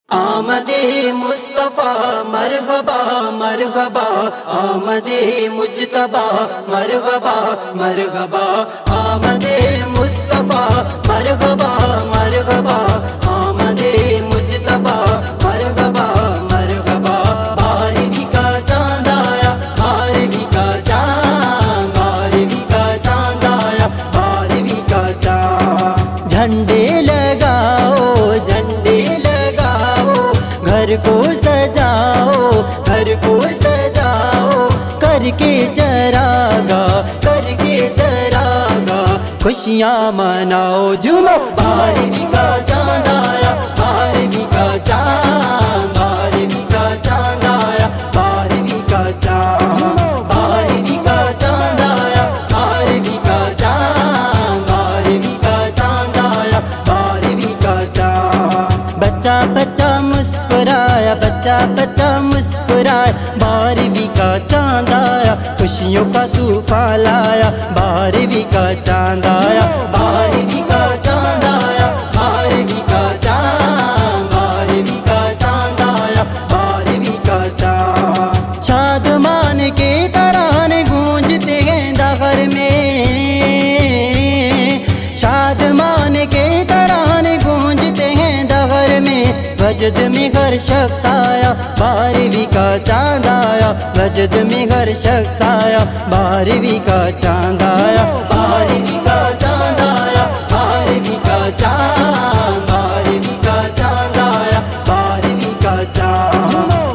आमदे मुस्तफ़ा मरहबा मरहबा, आमदे मुज्तबा मरहबा मरहबा, आमदे मुस्तफ़ा मरहबा मरहबा, आमदे मुज्तबा मरहबा मरहबा। बारहवीं का चाँद आया, बारहवीं का चाँद, बारहवीं का चाँद आया, बारहवीं का चाँद। झंडे लगाओ झंडे घर को सजाओ, घर को सजाओ, करके चरागा, करके चरागा, खुशियाँ मनाओ झूमो। बारहवीं का चाँद आया, बारहवीं का चाँद, बारहवीं का चाँद आया, बारहवीं का चाँद, बारहवीं का चाँद आया, बारहवीं का चाँद, बारहवीं का चाँद आया, बारहवीं का चाँद। बच्चा बच्चा मुस्कुराया, बच्चा बच्चा मुस्कुराया, बारहवीं का चाँद आया, खुशियों का तूफान लाया, बारहवीं का चाँद आया, बारहवीं का चाँद आया, बारहवीं का चाँद, बारहवीं का चाँद आया, बारहवीं का चाँद। शादमान के तराने गूंजते हैं दहर में, शादमान के तराने गूंजते हैं दहर में, वजद में हर शख्स आया, बारहवीं का चाँद आया, वजद में हर शख्स आया, बारहवीं का चाँद आया, बारहवीं का चाँद आया, बारहवीं का चाँद, बारहवीं का चाँद आया, बारहवीं का चाँद,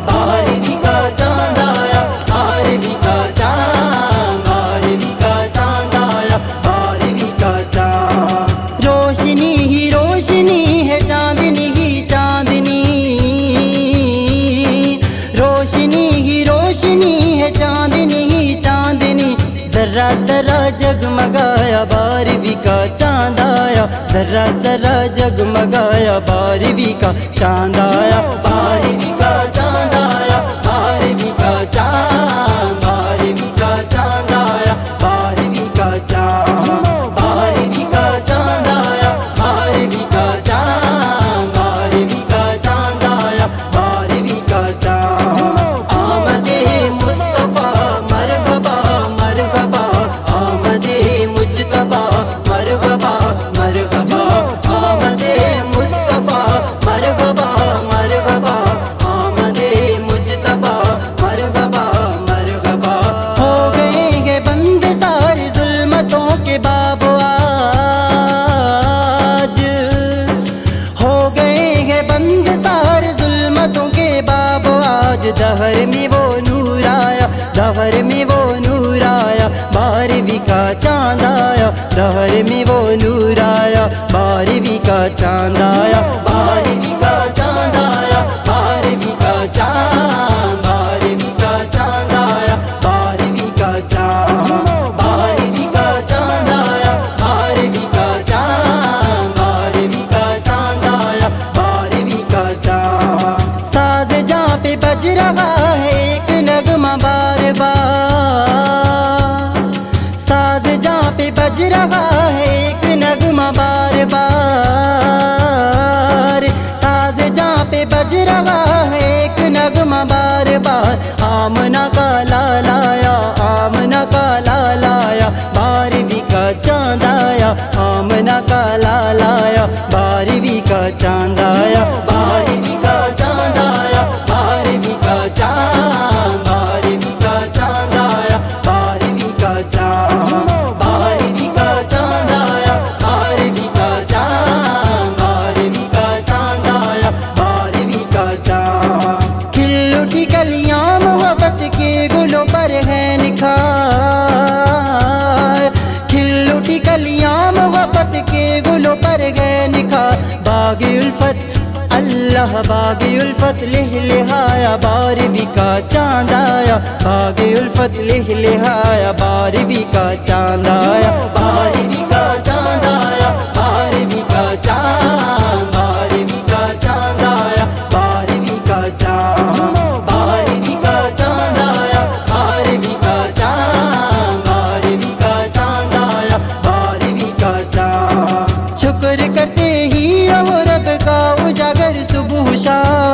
बारहवीं का चाँद आया, बारहवीं का चाँद, बारहवीं का चाँद आया, बारहवीं का चाँद। रोशनी ही रोशनी है, चांदनी ही चांदनी, रोशनी ही रोशनी है, चांदनी ही चांदनी, जरा जरा जगमगाया, बारहवीं का चाँद आया, जरा जरा जगमगाया, बारहवीं का चाँद आया, बारहवीं का चाँद आया, बारहवीं का चाँद, बारहवीं का चाँद आया, बारहवीं का चाँद, बारहवीं का चाँद आया, बारहवीं का चाँद, बारहवीं का चाँद आया, बारहवीं का चाँद। आमदे मुस्तफ़ा मरहबा मरहबा, आमदे मुज्तबा मरहबा मरहबा, आमदे मुस्तफ़ा मरहबा मरहबा, आमदे मुज्तबा मरहबा मरहबा। हो गए हैं बंद सारे जुल्मतों के बाबो आज, हो गए हैं बंद सारे जुल्मतों के बाबो आज, दहर में वो नूर आया, दहर में वो नूर आया, बारहवीं का चाँद आया, दहर में वो नूर आया, बारहवीं का चाँद आया, बारहवीं का चाँद आया, बारहवीं का चाँद, बारहवीं का चाँद आया, बारहवीं का चाँद, बारहवीं का चाँद आया, बारहवीं का चाँद, बारहवीं का चाँद आया, बारहवीं का चाँद। साज जहाँ पे बज रहा है एक नगमा बार बार, साज जहाँ पे बज रहा है एक नगमा बार बार, साज जहाँ पे बज रहा है एक नगमा बार बार, आमना का लालाया, आमना का लालाया, बारहवीं का चाँद आया, आमना का लालाया, बारहवीं का चाँद आया, बारहवीं का चाँद आया, बारहवीं का चाँद, बारहवीं का चाँद आया, बारहवीं का चाँद, बारहवीं का चाँद आया, बारहवीं का चाँद, बारहवीं का चाँद आया, बारहवीं का चाँद। खिल उठी कलियाँ मोहब्बत के गुलों पर है निखार, खिल उठी कलियाँ मोहब्बत के गुलों पर है निखार, बाग़े उल्फत अल्लाह बाग़े उल्फत लिहाया, बारहवीं का चाँद आया, बाग़े उल्फत लिहाया, बारहवीं का चाँद आया, बारहवीं का चाँद आया, बारहवीं का चाँद, बारहवीं का चाँद आया, बारहवीं का चाँद, बारहवीं का चाँद आया, बारहवीं का चाँद, बारहवीं का चाँद आया, बारहवीं का चाँद। शुक्र करते ही रब का उजागर सुबह शाम,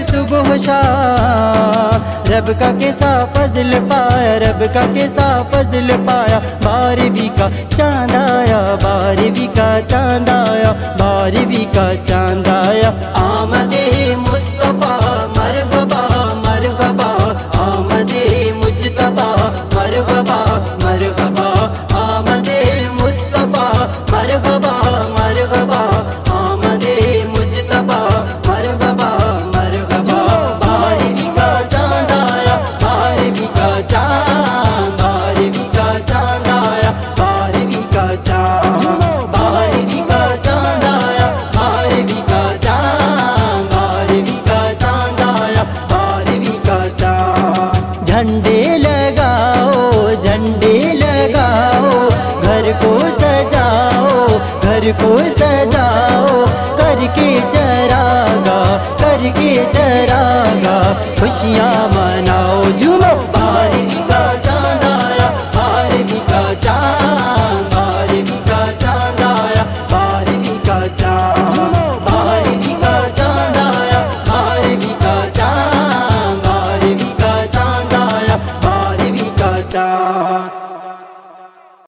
सुबह शाम, रब का कैसा फजल पाया, रब का कैसा फजल पाया। 12वीं का चांद आया, 12वीं का चांद आया, 12वीं का चांद आया। आमदे मुस्तफा मरहबा मरहबा, आमदे मुजतबा मरहबा मरहबा, आमदे मुस्तफा मरहबा मरहबा, आमदे मुजतबा मरहबा मरहबा। 12वीं का चांद आया, 12वीं का चांद, 12वीं का चांद आया, 12वीं का चांद, 12वीं का चांद आया, 12वीं का चांद, 12वीं का चांद आया, 12वीं का चांद। झंडे लगाओ, झंडे लगाओ, घर को सजाओ, घर को सजाओ, करके चरागा, करके चरागा, खुशियाँ मनाओ, झूमो। 12वीं का